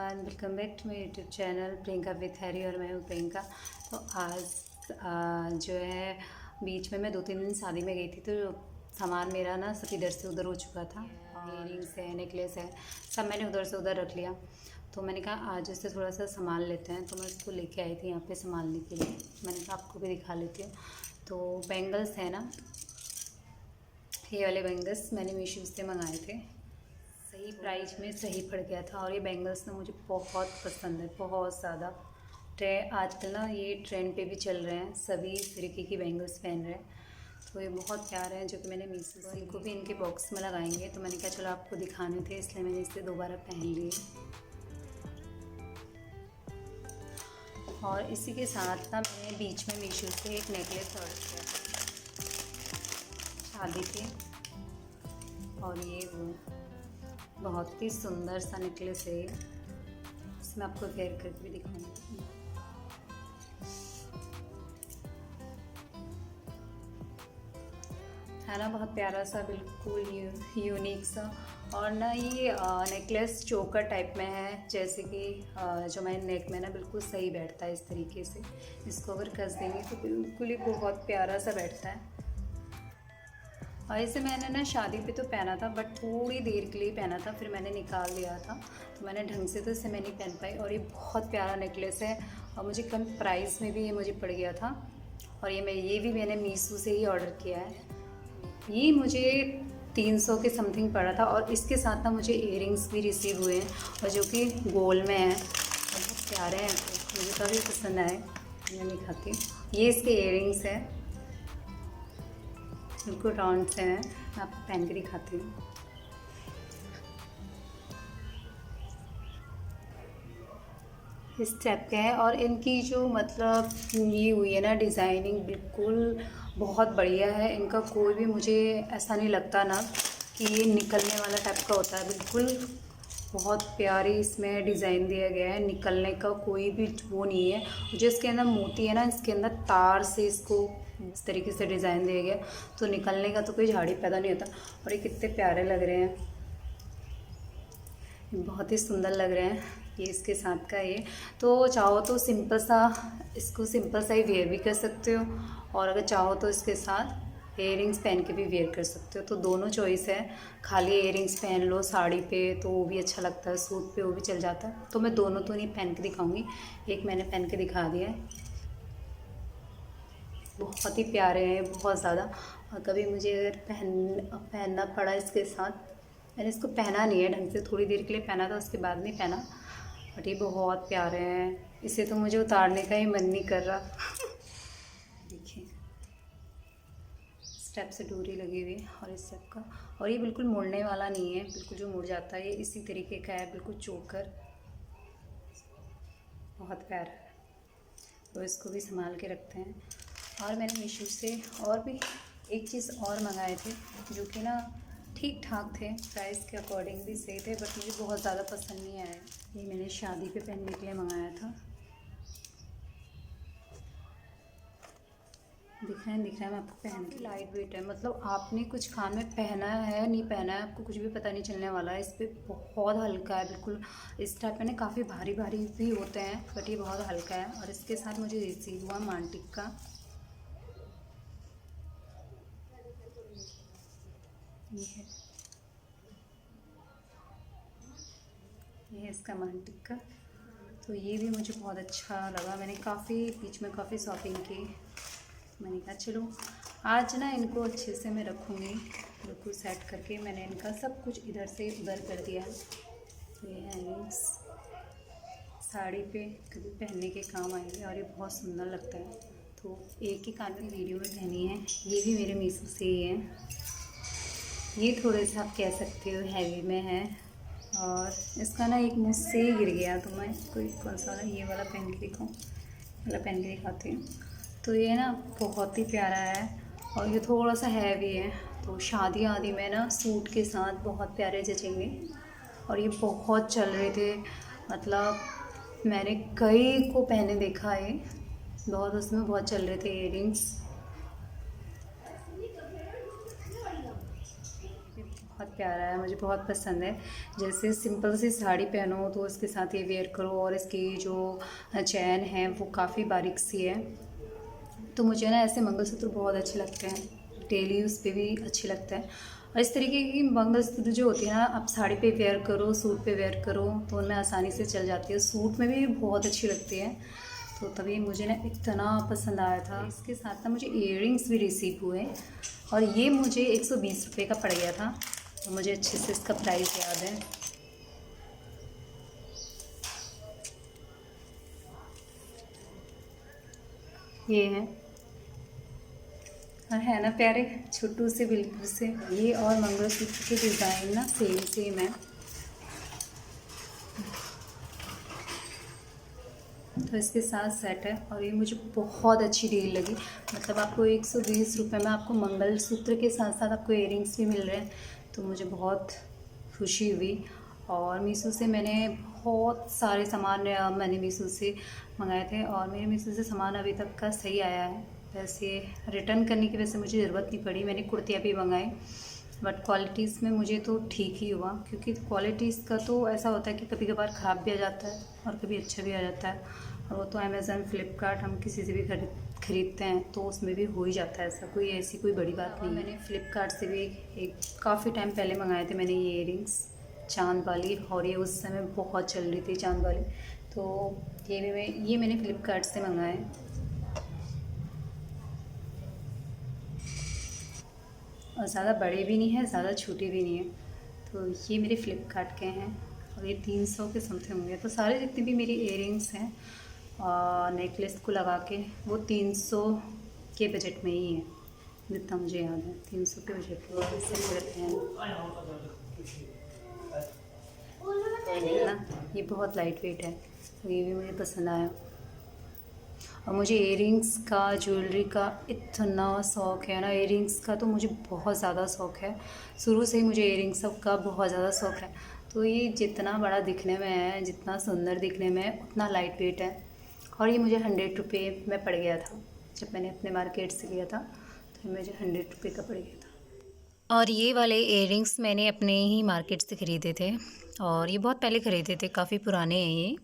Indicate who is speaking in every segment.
Speaker 1: Everyone, welcome back to my YouTube channel Priyanka with Harry. और मैं हूँ प्रियंका। तो आज जो है बीच में मैं 2-3 दिन शादी में गई थी, तो सामान मेरा ना सब इधर से उधर हो चुका था। इयरिंग्स है, नेकलेस है, सब मैंने उधर से उधर रख लिया। तो मैंने कहा आज इससे थोड़ा सा सामान लेते हैं, तो मैं इसको लेके आई थी यहाँ पे संभालने के लिए। मैंने कहा आपको भी दिखा लेती हूँ। तो बैंगल्स है ना, ये वाले बैंगल्स मैंने मीशो से मंगाए थे। सही प्राइस में सही पड़ गया था। और ये बैंगल्स ना मुझे बहुत पसंद है, बहुत ज़्यादा। आजकल ना ये ट्रेंड पे भी चल रहे हैं, सभी तरीके की बैंगल्स पहन रहे हैं। तो ये बहुत प्यारे हैं, जो कि मैंने मीशो से, इनको भी इनके बॉक्स में लगाएंगे। तो मैंने कहा चलो आपको दिखाने थे, इसलिए मैंने इसे दोबारा पहन लिए। और इसी के साथ ना मैंने बीच में मीशो से एक नेकलेस ऑर्डर किया शादी के। और ये वो बहुत ही सुंदर सा नेकलेस है। इसमें आपको वेयर करके भी दिखाऊंगी। है ना, बहुत प्यारा सा, बिल्कुल यूनिक सा। और ना ये नेकलेस चोकर टाइप में है, जैसे कि जो मैंने नेक में ना बिल्कुल सही बैठता है इस तरीके से। इसको अगर कस देंगे तो बिल्कुल ही बहुत प्यारा सा बैठता है। और इसे मैंने ना शादी पे तो पहना था, बट थोड़ी देर के लिए पहना था, फिर मैंने निकाल दिया था। तो मैंने ढंग से तो इसे मैं नहीं पहन पाई। और ये बहुत प्यारा नेकलेस है, और मुझे कम प्राइस में भी ये मुझे पड़ गया था। और ये भी मैंने मीशो से ही ऑर्डर किया है। ये मुझे 300 के समथिंग पड़ा था। और इसके साथ ना मुझे इयरिंग्स भी रिसीव हुए हैं, और जो कि गोल्ड में हैं, और बहुत प्यारे हैं। तो मुझे काफ़ी पसंद आए। मैं दिखाती हूँ, ये इसके इयरिंग्स हैं, बिल्कुल राउंड से हैं। मैं आपको पहन के दिखाती हूँ। इस टाइप के हैं। और इनकी जो मतलब ये हुई है ना डिज़ाइनिंग, बिल्कुल बहुत बढ़िया है। इनका कोई भी मुझे ऐसा नहीं लगता ना कि ये निकलने वाला टाइप का होता है। बिल्कुल बहुत प्यारी इसमें डिज़ाइन दिया गया है, निकलने का कोई भी वो नहीं है। जो इसके अंदर मोती है ना, इसके अंदर तार से इसको इस तरीके से डिज़ाइन दिया गया, तो निकलने का तो कोई झाड़ी पैदा नहीं होता। और ये कितने प्यारे लग रहे हैं, बहुत ही सुंदर लग रहे हैं। ये इसके साथ का ये, तो चाहो तो सिंपल सा, इसको सिंपल सा ही वेयर भी कर सकते हो। और अगर चाहो तो इसके साथ इयरिंग्स पहन के भी वेयर कर सकते हो। तो दोनों चॉइस है। खाली इयरिंग्स पहन लो साड़ी पे तो वो भी अच्छा लगता है, सूट पे वो भी चल जाता है। तो मैं दोनों तो नहीं पहन के दिखाऊंगी, एक मैंने पहन के दिखा दिया है। बहुत ही प्यारे हैं, बहुत ज़्यादा। और कभी मुझे अगर पहनना पड़ा इसके साथ, मैंने इसको पहना नहीं है ढंग से, थोड़ी देर के लिए पहना था, उसके बाद नहीं पहना। बट ये बहुत प्यारे हैं, इसे तो मुझे उतारने का ही मन नहीं कर रहा। देखिए, स्टेप से डोरी लगी हुई है, और इस स्टेप का। और ये बिल्कुल मुड़ने वाला नहीं है, बिल्कुल जो मुड़ जाता है, ये इसी तरीके का है, बिल्कुल चोकर। बहुत प्यारा है। तो इसको भी संभाल के रखते हैं। और मैंने मीशो से और भी एक चीज़ और मंगाए थे, जो कि ना ठीक ठाक थे, प्राइस के अकॉर्डिंग भी सही थे, बट मुझे बहुत ज़्यादा पसंद नहीं आया। ये मैंने शादी पे पहनने के लिए मंगाया था। दिख रहा है, मैं आपको पहन के। लाइट वेट है, मतलब आपने कुछ खान में पहना है नहीं पहना है, आपको कुछ भी पता नहीं चलने वाला है। इस पर बहुत हल्का है, बिल्कुल इस टाइप में ना काफ़ी भारी भारी भी होते हैं, बट ये बहुत हल्का है। और इसके साथ मुझे रिसीव हुआ मांटिक का, ये है, ये है इसका मांटिक का। तो ये भी मुझे बहुत अच्छा लगा। मैंने बीच में काफ़ी शॉपिंग की। मैंने कहा चलो आज ना इनको अच्छे से मैं रखूँगी, बिल्कुल सेट करके। मैंने इनका सब कुछ इधर से उधर कर दिया है। तो ये हैंगिंग्स साड़ी पे कभी पहनने के काम आएंगे, और ये बहुत सुंदर लगता है। तो एक ही कान में वीडियो में पहनी है, ये भी मेरे मीशो से ही है। ये थोड़े से आप कह सकते हो हैवी में है। और इसका ना एक मुझसे ही गिर गया, तो मैं कोई कौन सा वाला, ये वाला पहन के दिखाऊँ, वाला पहन के दिखाती हूँ। तो ये ना बहुत ही प्यारा है, और ये थोड़ा सा हैवी है। तो शादी आदि में ना सूट के साथ बहुत प्यारे जचेंगे। और ये बहुत चल रहे थे, मतलब मैंने कई को पहने देखा है, बहुत उसमें बहुत चल रहे थे इयरिंग्स। बहुत प्यारा है, मुझे बहुत पसंद है। जैसे सिंपल सी साड़ी पहनो तो इसके साथ ये वेयर करो, और इसकी जो चैन है वो काफ़ी बारीक सी है। तो मुझे ना ऐसे मंगलसूत्र बहुत अच्छे लगते हैं, डेली यूज़ पे भी अच्छे लगते हैं। और इस तरीके की मंगलसूत्र जो होती है ना, आप साड़ी पे वेयर करो, सूट पे वेयर करो तो उनमें आसानी से चल जाती है, सूट में भी बहुत अच्छी लगती है। तो तभी मुझे ना इतना पसंद आया था। इसके साथ ना मुझे इयररिंग्स भी रिसीव हुए, और ये मुझे 120 रुपये का पड़ गया था। तो मुझे अच्छे से इसका प्राइस याद है। ये है, और है ना प्यारे, छोटू से बिल्कुल से। ये और मंगलसूत्र की डिज़ाइन ना सेम सेम है। तो इसके साथ सेट है, और ये मुझे बहुत अच्छी डील लगी। मतलब आपको 120 रुपये में आपको मंगलसूत्र के साथ साथ आपको इयररिंग्स भी मिल रहे हैं, तो मुझे बहुत खुशी हुई। और मीशो से मैंने बहुत सारे सामान मैंने मीशो से मंगाए थे, और मेरे मीशो से सामान अभी तक का सही आया है। वैसे रिटर्न करने की वजह से मुझे ज़रूरत नहीं पड़ी, मैंने कुर्तियाँ भी मंगाई, बट क्वालिटीज़ में मुझे तो ठीक ही हुआ। क्योंकि क्वालिटीज़ का तो ऐसा होता है कि कभी कभार ख़राब भी आ जाता है और कभी अच्छा भी आ जाता है, और वो तो अमेज़न, फ्लिपकार्ट हम किसी से भी खरीदते हैं तो उसमें भी हो ही जाता है, ऐसा कोई ऐसी कोई बड़ी बात नहीं है। मैंने फ्लिपकार्ट से भी एक काफ़ी टाइम पहले मंगाए थे मैंने ये इयररिंग्स, चाँद वाली, और ये उस समय बहुत चल रही थी चाँद वाली। तो ये मैंने फ्लिपकार्ट से मंगाए, और ज़्यादा बड़े भी नहीं हैं, ज़्यादा छोटे भी नहीं हैं। तो ये मेरे फ़्लिपकार्ट के हैं, और ये 300 के समथिंग होंगे। तो सारे जितने भी मेरी इयररिंग्स हैं और नेकलेस को लगा के वो 300 के बजट में ही है, जितना मुझे याद है 300 के बजट में है ना। ये बहुत लाइट वेट है, तो ये भी मुझे पसंद आया। और मुझे इयररिंग्स का, ज्वेलरी का इतना शौक़ है ना, इयररिंग्स का तो मुझे बहुत ज़्यादा शौक़ है। शुरू से ही मुझे इयररिंग्स का बहुत ज़्यादा शौक़ है। तो ये जितना बड़ा दिखने में है, जितना सुंदर दिखने में है, उतना लाइट वेट है। और ये मुझे 100 रुपये में पड़ गया था, जब मैंने अपने मार्केट से लिया था तो मुझे 100 रुपये का पड़ गया था। और ये वाले इयररिंग्स मैंने अपने ही मार्केट से ख़रीदे थे, और ये बहुत पहले ख़रीदे थे, काफ़ी पुराने हैं ये।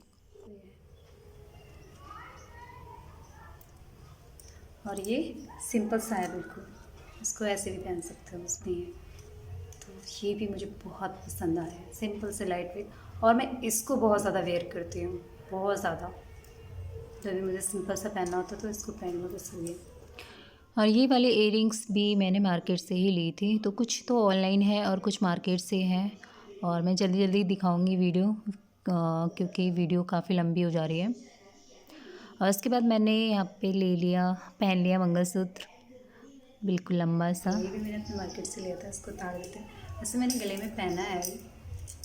Speaker 1: और ये सिंपल सा है बिल्कुल, इसको ऐसे भी पहन सकते हो, उसमें है। तो ये भी मुझे बहुत पसंद आया है, सिंपल से लाइट वेट। और मैं इसको बहुत ज़्यादा वेयर करती हूँ, बहुत ज़्यादा। जब भी मुझे सिंपल सा पहनना होता तो इसको पहन लो, बस ये। और ये वाले इयररिंग्स भी मैंने मार्केट से ही ली थी, तो कुछ तो ऑनलाइन है और कुछ मार्केट से है। और मैं जल्दी जल्दी दिखाऊंगी वीडियो, क्योंकि वीडियो काफ़ी लंबी हो जा रही है। और उसके बाद मैंने यहाँ पे ले लिया, पहन लिया मंगलसूत्र, बिल्कुल लंबा सा। ये भी मैंने अपने मार्केट से लिया था, इसको तार देते हैं। वैसे मैंने गले में पहना है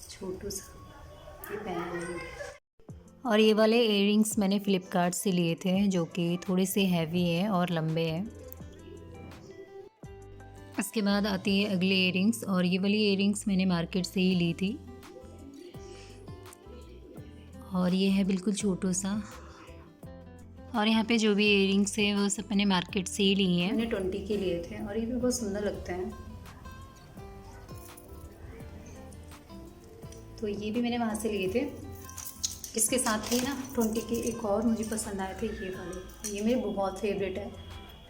Speaker 1: छोटू सा, ये पहन लेंगे। और ये वाले इयररिंग्स मैंने फ़्लिपकार्ट से लिए थे, जो कि थोड़े से हैवी हैं और लंबे हैं। इसके बाद आती है अगली इयररिंग्स, और ये वाली इयररिंग्स मैंने मार्केट से ही ली थी, और ये है बिल्कुल छोटू सा। और यहाँ पे जो भी इयररिंग्स है वो सब मैंने मार्केट से ही लिए हैं। मैंने 20 के लिए थे, और ये भी बहुत सुंदर लगते हैं। तो ये भी मैंने वहाँ से लिए थे। इसके साथ ही ना 20 के एक और मुझे पसंद आए थे, ये वाले। ये मेरे बहुत फेवरेट है,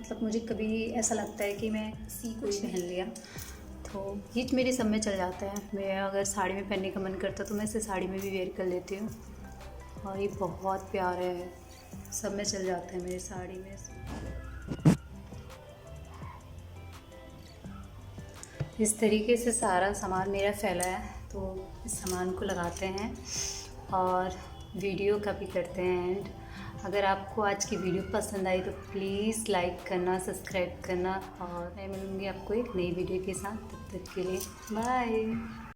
Speaker 1: मतलब मुझे कभी ऐसा लगता है कि मैं इसी को ही पहन लिया, तो ये मेरे सब में चल जाता है। मैं अगर साड़ी में पहनने का मन करता तो मैं इसे साड़ी में भी वेयर कर लेती हूँ। और ये बहुत प्यारा है, सब में चल जाता है मेरी साड़ी में। इस तरीके से सारा सामान मेरा फैला है, तो इस सामान को लगाते हैं और वीडियो का भी करते हैं एंड। अगर आपको आज की वीडियो पसंद आई तो प्लीज़ लाइक करना, सब्सक्राइब करना, और मैं मिलूँगी आपको एक नई वीडियो के साथ। तब तक के लिए बाय।